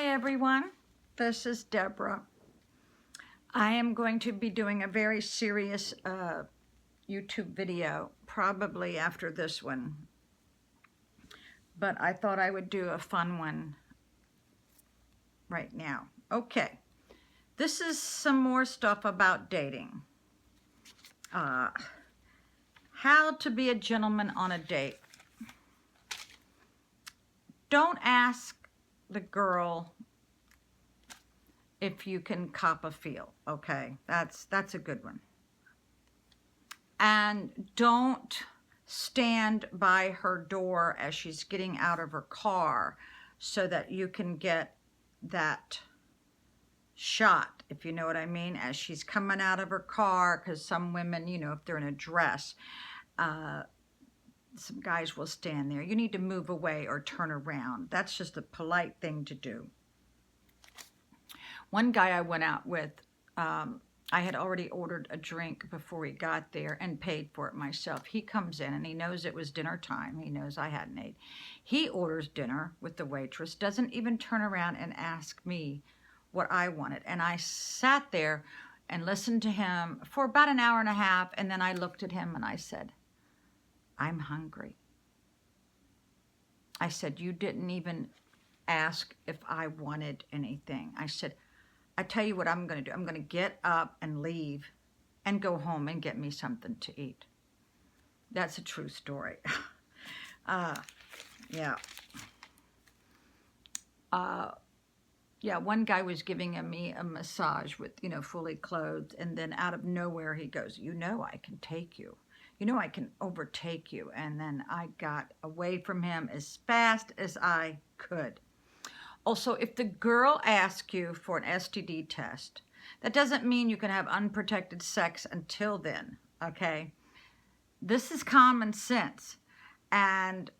Hi everyone, this is Deborah. I am going to be doing a very serious YouTube video, probably after this one. But I thought I would do a fun one right now. Okay, this is some more stuff about dating. How to be a gentleman on a date. Don't ask the girl if you can cop a feel, okay? That's a good one. And don't stand by her door as she's getting out of her car so that you can get that shot, if you know what I mean, as she's coming out of her car, because some women, you know, if they're in a dress, some guys will stand there. You need to move away or turn around. That's just a polite thing to do. One guy I went out with, I had already ordered a drink before we got there and paid for it myself. He comes in and he knows it was dinner time. He knows I hadn't ate. He orders dinner with the waitress, doesn't even turn around and ask me what I wanted. And I sat there and listened to him for about an hour and a half, and then I looked at him and I said, I'm hungry. I said, you didn't even ask if I wanted anything. I said, I tell you what I'm going to do. I'm going to get up and leave and go home and get me something to eat. That's a true story. Yeah. One guy was giving me a massage with, you know, fully clothed, and then out of nowhere he goes, you know I can take you. You know I can overtake you. And then I got away from him as fast as I could. Also, if the girl asks you for an STD test, that doesn't mean you can have unprotected sex until then, okay? This is common sense. And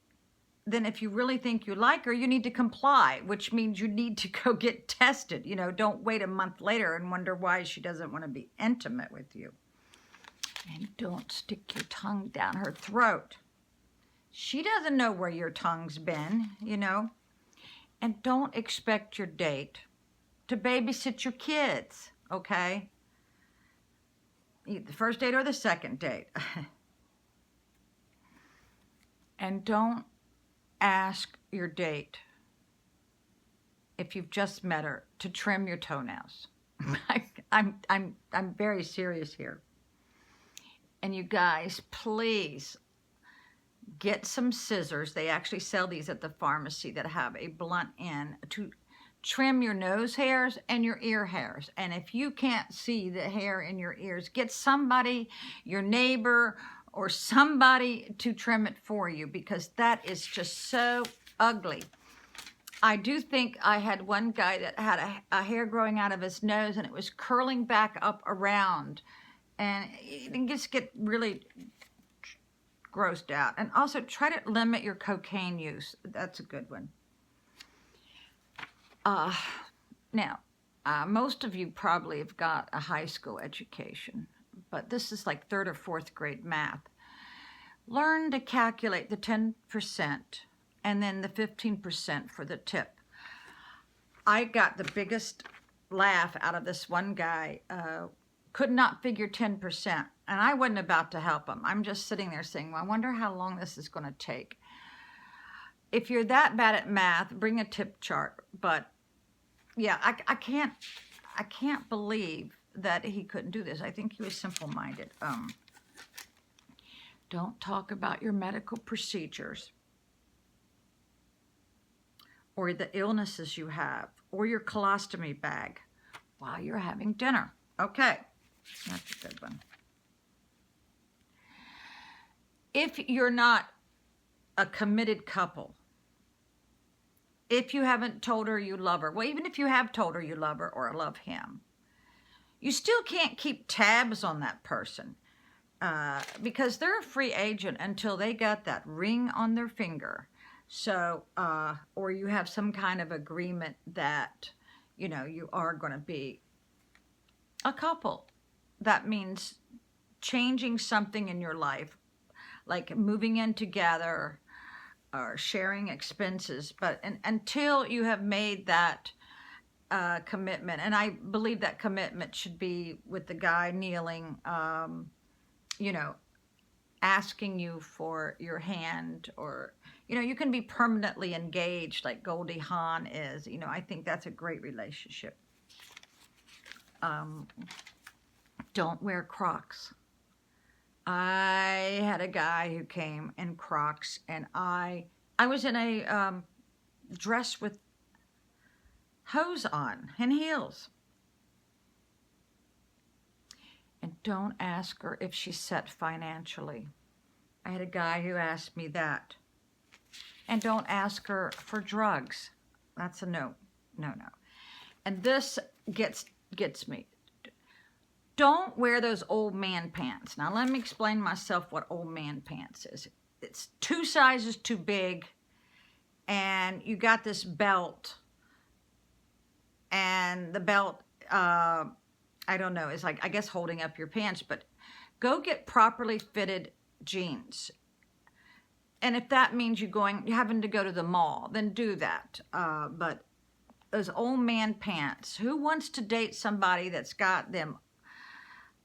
then if you really think you like her, you need to comply, which means you need to go get tested. You know, don't wait a month later and wonder why she doesn't want to be intimate with you. And don't stick your tongue down her throat. She doesn't know where your tongue's been, you know. And don't expect your date to babysit your kids, okay? Either the first date or the second date. And don't ask your date, if you've just met her, to trim your toenails. I'm very serious here. And you guys, please get some scissors. They actually sell these at the pharmacy that have a blunt end to trim your nose hairs and your ear hairs. And if you can't see the hair in your ears, get somebody, your neighbor or somebody, to trim it for you, because that is just so ugly. I do think I had one guy that had a hair growing out of his nose and it was curling back up around. And you can just get really grossed out. And also try to limit your cocaine use. That's a good one. Now, most of you probably have got a high school education, but this is like 3rd or 4th grade math. Learn to calculate the 10% and then the 15% for the tip. I got the biggest laugh out of this one guy, could not figure 10%. And I wasn't about to help him. I'm just sitting there saying, well, I wonder how long this is going to take. If you're that bad at math, bring a tip chart. But yeah, I can't believe that he couldn't do this. I think he was simple-minded. Don't talk about your medical procedures or the illnesses you have or your colostomy bag while you're having dinner. Okay. That's a good one. If you're not a committed couple, if you haven't told her you love her, well, even if you have told her you love her or love him, you still can't keep tabs on that person because they're a free agent until they got that ring on their finger. So, or you have some kind of agreement that, you know, you are going to be a couple. That means changing something in your life, like moving in together or sharing expenses. But until you have made that commitment, and I believe that commitment should be with the guy kneeling, you know, asking you for your hand, or, you know, you can be permanently engaged like Goldie Hawn is. You know, I think that's a great relationship. Don't wear Crocs. I had a guy who came in Crocs, and I was in a dress with hose on and heels. And don't ask her if she's set financially. I had a guy who asked me that. And don't ask her for drugs. That's a no. No, no. And this gets me. Don't wear those old man pants. Now, let me explain myself what old man pants is. It's 2 sizes too big, and you got this belt, and the belt, I don't know, is like, I guess, holding up your pants. But go get properly fitted jeans. And if that means you're having to go to the mall, then do that. But those old man pants, who wants to date somebody that's got them?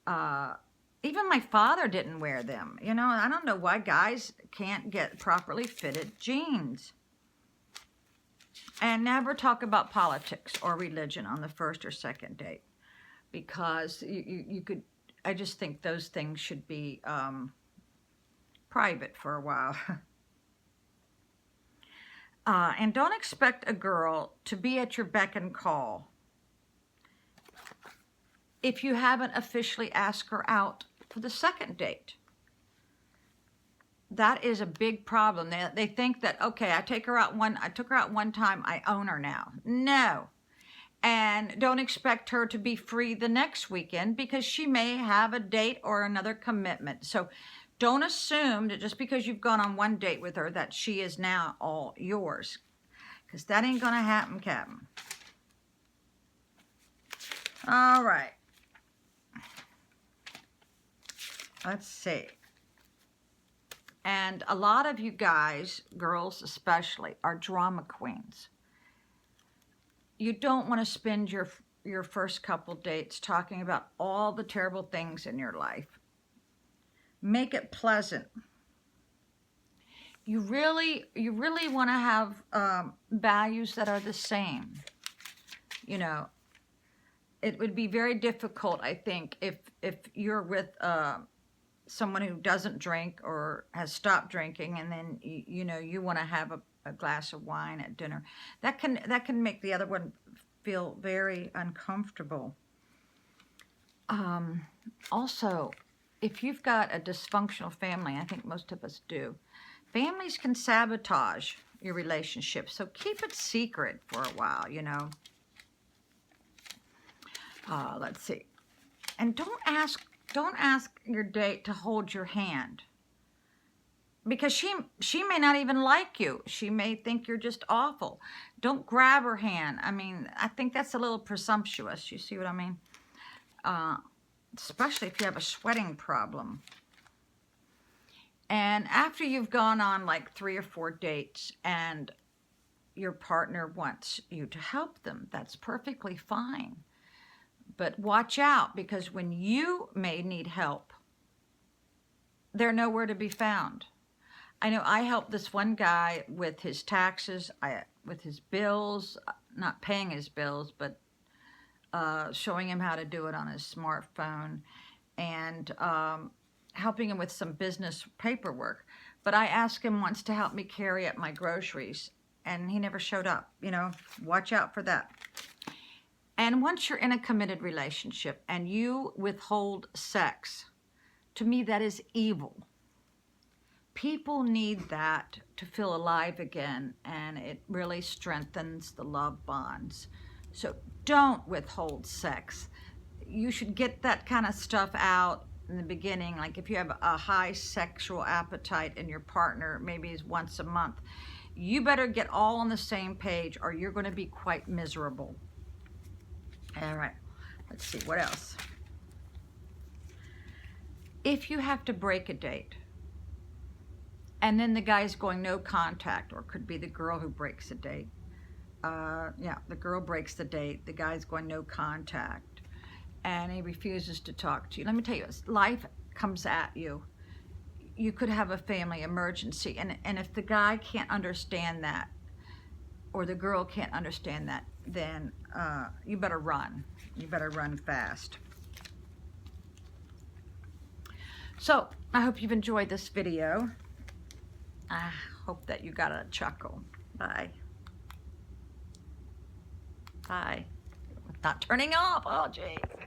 Even my father didn't wear them. You know, I don't know why guys can't get properly fitted jeans. And never talk about politics or religion on the first or second date, because you could, I just think those things should be private for a while. And don't expect a girl to be at your beck and call if you haven't officially asked her out for the second date. That is a big problem. They think that, okay, I took her out one time, I own her now. No. And don't expect her to be free the next weekend, because she may have a date or another commitment. So don't assume that just because you've gone on one date with her that she is now all yours, because that ain't gonna happen, Captain. All right. Let's see. And a lot of you guys, girls especially, are drama queens. You don't want to spend your first couple dates talking about all the terrible things in your life. Make it pleasant. You really want to have values that are the same. You know, it would be very difficult, I think, if you're with someone who doesn't drink or has stopped drinking, and then you know you want to have a glass of wine at dinner. That can make the other one feel very uncomfortable. Also, if you've got a dysfunctional family, I think most of us do, families can sabotage your relationship. So keep it secret for a while, you know. Let's see. And don't ask your date to hold your hand, because she may not even like you. She may think you're just awful. Don't grab her hand. I mean, I think that's a little presumptuous. You see what I mean? Especially if you have a sweating problem. And after you've gone on like 3 or 4 dates and your partner wants you to help them, that's perfectly fine. But watch out, because when you may need help, they're nowhere to be found. I know I helped this one guy with his taxes, with his bills, not paying his bills, but showing him how to do it on his smartphone, and helping him with some business paperwork. But I asked him once to help me carry up my groceries, and he never showed up. You know, watch out for that. And once you're in a committed relationship and you withhold sex, to me that is evil. People need that to feel alive again, and it really strengthens the love bonds. So don't withhold sex. You should get that kind of stuff out in the beginning. Like if you have a high sexual appetite and your partner maybe is once a month, you better get all on the same page, or you're going to be quite miserable. All right, let's see, what else? If you have to break a date, and then the guy's going no contact, or could be the girl who breaks a date, yeah, the girl breaks the date. The guy's going no contact, and he refuses to talk to you. Let me tell you, life comes at you. You could have a family emergency, and if the guy can't understand that, or the girl can't understand that, then you better run. You better run fast. So I hope you've enjoyed this video. I hope that you got a chuckle. Bye. Bye. Not turning off. Oh, gee.